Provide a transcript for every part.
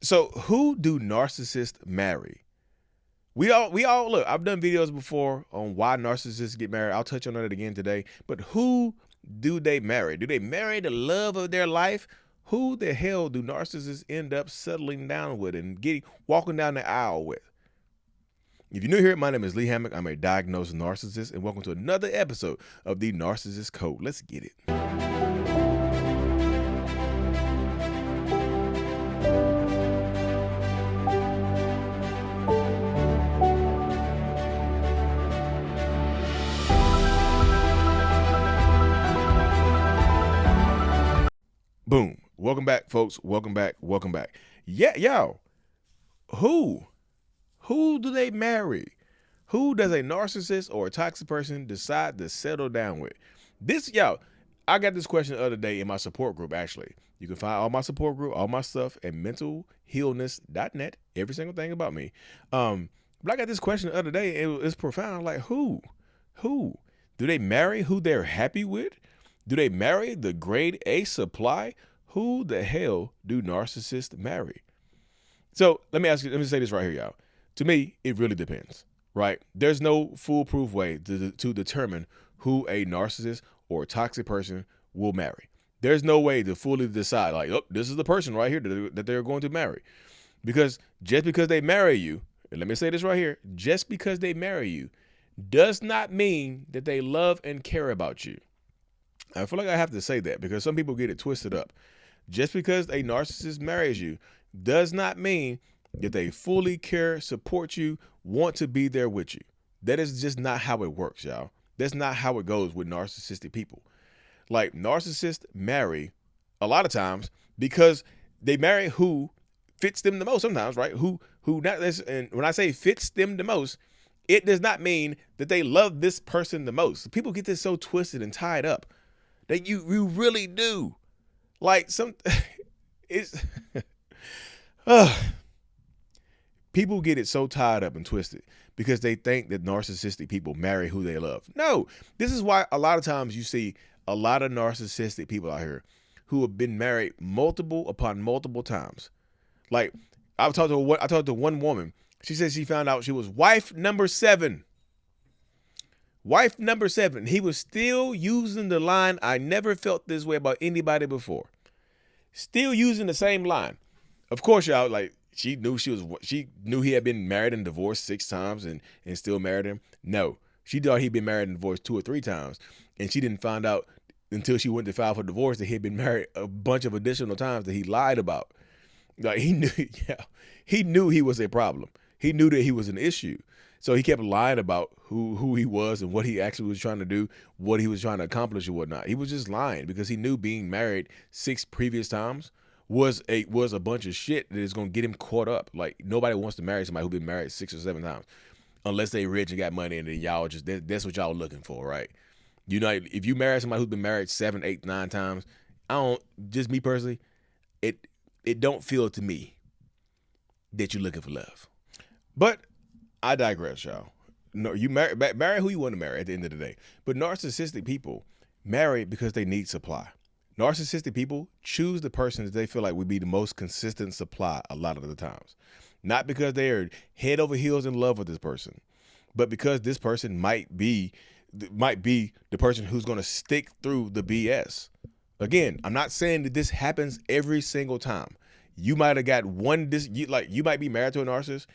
So who do narcissists marry? We all look. I've done videos before on why narcissists get married. I'll touch on that again today. But who do they marry? Do they marry the love of their life? Who the hell do narcissists end up settling down with and walking down the aisle with? If you're new here, my name is Lee Hammock. I'm a diagnosed narcissist, and welcome to another episode of the Narcissist Code. Let's get it. Boom. Welcome back, folks. Welcome back. Yeah, y'all. Who do they marry? Who does a narcissist or a toxic person decide to settle down with? I got this question the other day in my support group, actually. You can find all my support group, all my stuff at mentalhealness.net, every single thing about me. But I got this question the other day, and it's profound. Like, who? Do they marry who they're happy with? Do they marry the grade A supply? Who the hell do narcissists marry? So let me say this right here, y'all. To me, it really depends, right? There's no foolproof way to determine who a narcissist or a toxic person will marry. There's no way to fully decide, like, oh, this is the person right here that they're going to marry. Because just because they marry you, and let me say this right here, just because they marry you does not mean that they love and care about you. I feel like I have to say that because some people get it twisted up. Just because a narcissist marries you does not mean that they fully care, support you, want to be there with you. That is just not how it works, y'all. That's not how it goes with narcissistic people. Like, narcissists marry a lot of times because they marry who fits them the most sometimes, right? Who not this, and when I say fits them the most, it does not mean that they love this person the most. People get this so twisted and tied up that you really do. Like, people get it so tied up and twisted because they think that narcissistic people marry who they love. No, this is why a lot of times you see a lot of narcissistic people out here who have been married multiple upon multiple times. Like, I talked to one woman. She said she found out she was wife number 7. Wife number 7. He was still using the line, "I never felt this way about anybody before." Still using the same line. Of course, y'all, like, she knew he had been married and divorced 6 times and still married him. No, she thought he'd been married and divorced 2 or 3 times. And she didn't find out until she went to file for divorce that he had been married a bunch of additional times that he lied about. Like, he knew he was a problem. He knew that he was an issue. So he kept lying about who he was and what he actually was trying to do, what he was trying to accomplish or whatnot. He was just lying because he knew being married 6 previous times was a bunch of shit that is going to get him caught up. Like, nobody wants to marry somebody who's been married 6 or 7 times unless they rich and got money, and then y'all just, that's what y'all looking for, right? You know, if you marry somebody who's been married 7, 8, 9 times, just me personally, it don't feel to me that you're looking for love. But I digress, y'all. No, you marry who you want to marry at the end of the day. But narcissistic people marry because they need supply. Narcissistic people choose the person that they feel like would be the most consistent supply a lot of the times. Not because they are head over heels in love with this person, but because this person might be the person who's going to stick through the BS. Again, I'm not saying that this happens every single time. You might have got you might be married to a narcissist.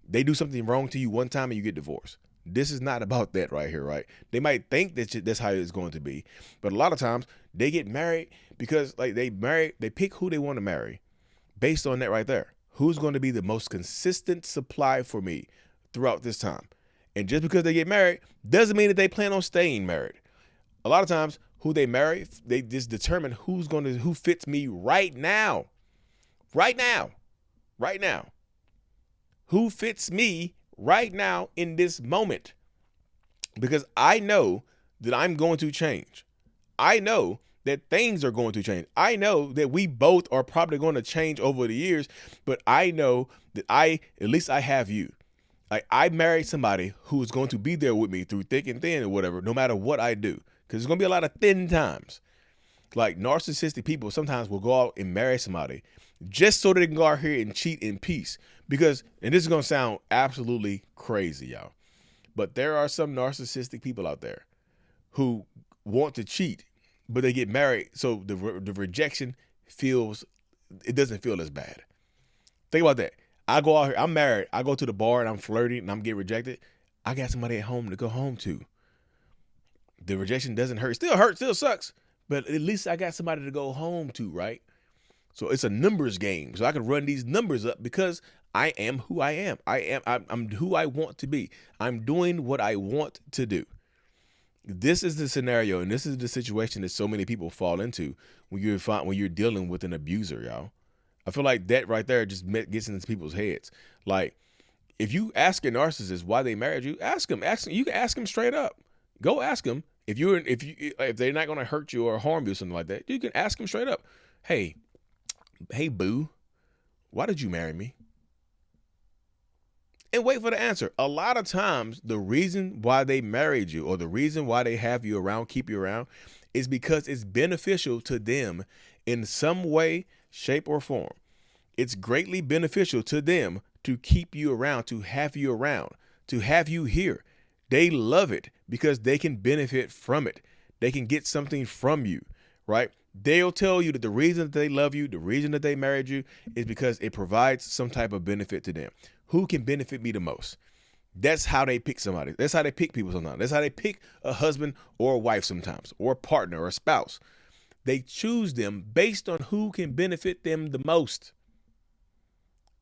They do something wrong to you one time and you get divorced. This is not about that right here, right? They might think that that's how it's going to be, but a lot of times they get married because, like, they pick who they want to marry based on that right there. Who's going to be the most consistent supply for me throughout this time? And just because they get married doesn't mean that they plan on staying married. A lot of times who they marry, they just determine who fits me right now. Right now. Who fits me right now in this moment? Because I know that I'm going to change. I know that things are going to change. I know that we both are probably going to change over the years, but I know that at least I have you. Like, I married somebody who is going to be there with me through thick and thin or whatever, no matter what I do. Because there's going to be a lot of thin times. Like, narcissistic people sometimes will go out and marry somebody just so they can go out here and cheat in peace. Because, and this is going to sound absolutely crazy, y'all, but there are some narcissistic people out there who want to cheat, but they get married, so the rejection it doesn't feel as bad. Think about that. I go out here, I'm married, I go to the bar and I'm flirting and I'm getting rejected. I got somebody at home to go home to. The rejection doesn't hurt. Still hurts, still sucks, but at least I got somebody to go home to, right? So it's a numbers game. So I can run these numbers up because I am who I am. I'm who I want to be. I'm doing what I want to do. This is the scenario, and this is the situation that so many people fall into when you're dealing with an abuser, y'all. I feel like that right there just gets into people's heads. Like, if you ask a narcissist why they married you, ask them. You can ask them straight up. Go ask them. If they're not going to hurt you or harm you or something like that, you can ask them straight up. Hey, boo, why did you marry me? And wait for the answer. A lot of times, the reason why they married you or the reason why they have you around, keep you around, is because it's beneficial to them in some way, shape, or form. It's greatly beneficial to them to keep you around, to have you around, to have you here. They love it because they can benefit from it. They can get something from you, right? They'll tell you that the reason that they love you, the reason that they married you, is because it provides some type of benefit to them. Who can benefit me the most? That's how they pick somebody. That's how they pick people sometimes. That's how they pick a husband or a wife sometimes, or a partner or a spouse. They choose them based on who can benefit them the most.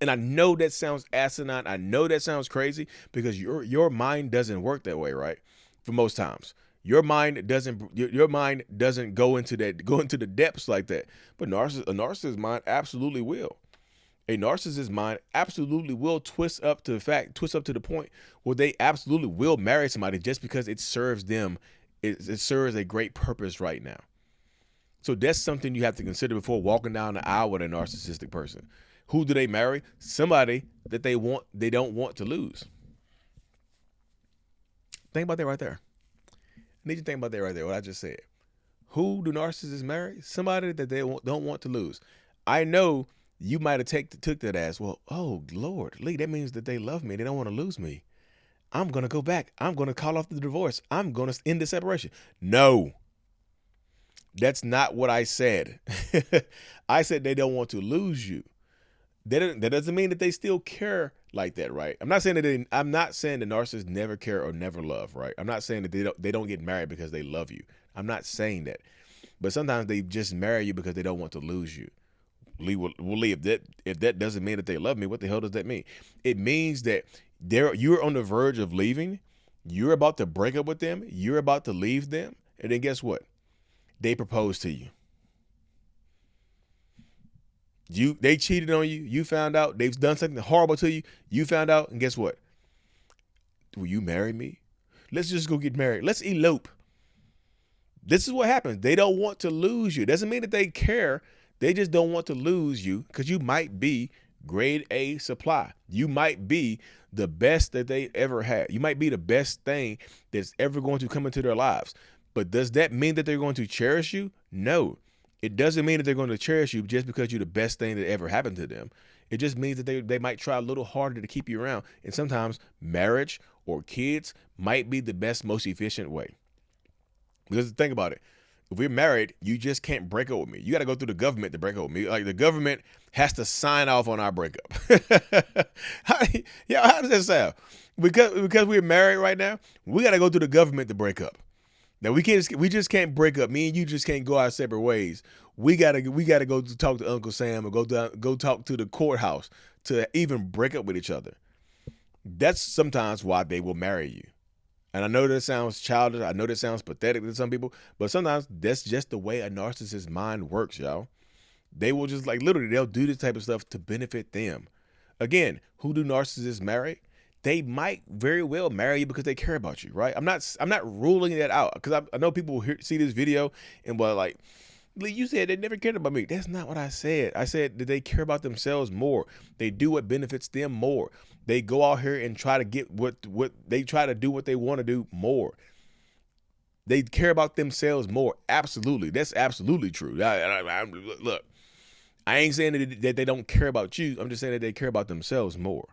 And I know that sounds asinine. I know that sounds crazy because your mind doesn't work that way, right? For most times. Your mind doesn't go into the depths like that. But a narcissist's mind absolutely will. A narcissist's mind absolutely will twist up to the point where they absolutely will marry somebody just because it serves them. It serves a great purpose right now. So that's something you have to consider before walking down the aisle with a narcissistic person. Who do they marry? Somebody that they don't want to lose. Think about that right there. I need you to think about that right there, what I just said. Who do narcissists marry? Somebody that they don't want to lose. I know you might have took that as, well, oh, Lord, Lee, that means that they love me. They don't want to lose me. I'm going to go back. I'm going to call off the divorce. I'm going to end the separation. No, that's not what I said. I said they don't want to lose you. That doesn't mean that they still care like that, right? I'm not saying that narcissists never care or never love, right? I'm not saying that they don't get married because they love you. I'm not saying that. But sometimes they just marry you because they don't want to lose you. Lee, if that doesn't mean that they love me, what the hell does that mean? It means that you're on the verge of leaving. You're about to break up with them. You're about to leave them. And then guess what? They propose to you. They cheated on you. You found out. They've done something horrible to you. You found out. And guess what? Will you marry me? Let's just go get married. Let's elope. This is what happens. They don't want to lose you. Doesn't mean that they care. They just don't want to lose you because you might be grade A supply. You might be the best that they ever had. You might be the best thing that's ever going to come into their lives. But does that mean that they're going to cherish you? No. It doesn't mean that they're going to cherish you just because you're the best thing that ever happened to them. It just means that they might try a little harder to keep you around. And sometimes marriage or kids might be the best, most efficient way. Because think about it. If we're married, you just can't break up with me. You got to go through the government to break up with me. Like the government has to sign off on our breakup. How does that sound? Because we're married right now, we got to go through the government to break up. Now we just can't break up. Me and you just can't go our separate ways. We gotta go to talk to Uncle Sam or go talk to the courthouse to even break up with each other. That's sometimes why they will marry you. And I know that sounds childish. I know that sounds pathetic to some people, but sometimes that's just the way a narcissist's mind works, y'all. They will just literally they'll do this type of stuff to benefit them. Again, who do narcissists marry? They might very well marry you because they care about you, right? I'm not ruling that out because I know people see this video and like, Lee, you said they never cared about me. That's not what I said. I said that they care about themselves more. They do what benefits them more. They go out here and try to get what they try to do what they want to do more. They care about themselves more. Absolutely. That's absolutely true. Look, I ain't saying that they don't care about you. I'm just saying that they care about themselves more.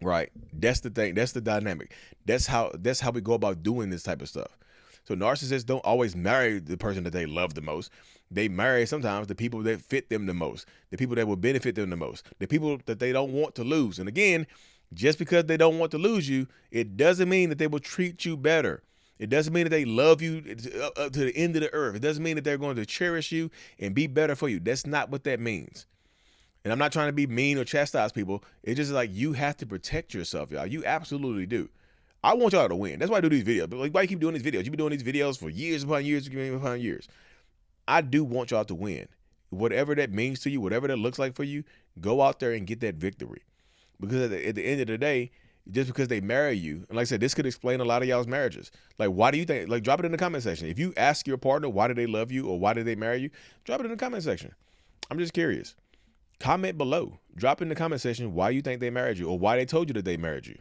Right? That's the thing. That's the dynamic. That's how we go about doing this type of stuff. So narcissists don't always marry the person that they love the most. They marry sometimes the people that fit them the most, the people that will benefit them the most, the people that they don't want to lose. And again, just because they don't want to lose you, it doesn't mean that they will treat you better. It doesn't mean that they love you up to the end of the earth. It doesn't mean that they're going to cherish you and be better for you. That's not what that means. And I'm not trying to be mean or chastise people. It's just like you have to protect yourself, y'all. You absolutely do. I want y'all to win. That's why I do these videos. But like, why you keep doing these videos? You've been doing these videos for years upon years upon years. I do want y'all to win. Whatever that means to you, whatever that looks like for you, go out there and get that victory. Because at the end of the day, just because they marry you, and like I said, this could explain a lot of y'all's marriages. Like, why do you think, like, drop it in the comment section. If you ask your partner, why do they love you or why did they marry you? Drop it in the comment section. I'm just curious. Comment below. Drop in the comment section why you think they married you or why they told you that they married you.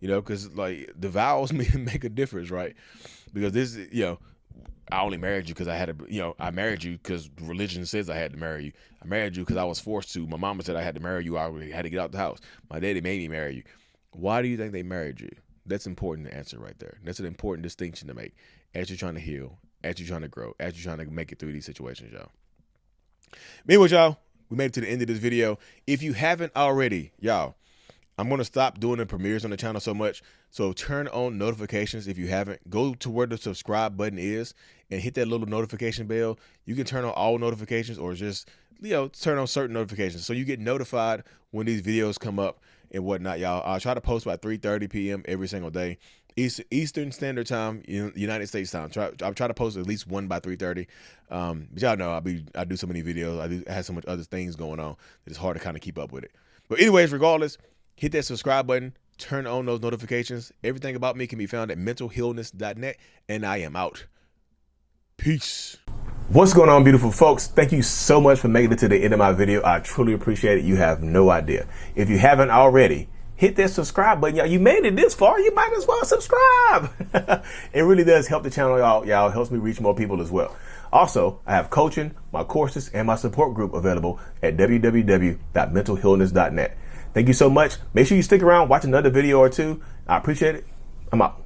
You know, because like the vows make a difference, right? Because this, you know, I only married you because I had to, you know, I married you because religion says I had to marry you. I married you because I was forced to. My mama said I had to marry you. I had to get out the house. My daddy made me marry you. Why do you think they married you? That's important to answer right there. That's an important distinction to make as you're trying to heal, as you're trying to grow, as you're trying to make it through these situations, y'all. Meanwhile, y'all, we made it to the end of this video. If you haven't already, y'all, I'm going to stop doing the premieres on the channel so much. So turn on notifications if you haven't. Go to where the subscribe button is and hit that little notification bell. You can turn on all notifications or just, you know, turn on certain notifications so you get notified when these videos come up and whatnot, y'all. I'll try to post by 3:30 p.m. every single day. Eastern Standard Time, United States time. I'll try to post at least one by 3:30. But y'all know I do so many videos. I have so much other things going on that it's hard to kind of keep up with it. But anyways, regardless, hit that subscribe button. Turn on those notifications. Everything about me can be found at mentalhealness.net. And I am out. Peace. What's going on, beautiful folks? Thank you so much for making it to the end of my video. I truly appreciate it. You have no idea. If you haven't already, hit that subscribe button. Y'all, you made it this far, you might as well subscribe. It really does help the channel, y'all. Y'all helps me reach more people as well. Also, I have coaching, my courses, and my support group available at www.mentalhealness.net. Thank you so much. Make sure you stick around, watch another video or two. I appreciate it. I'm out.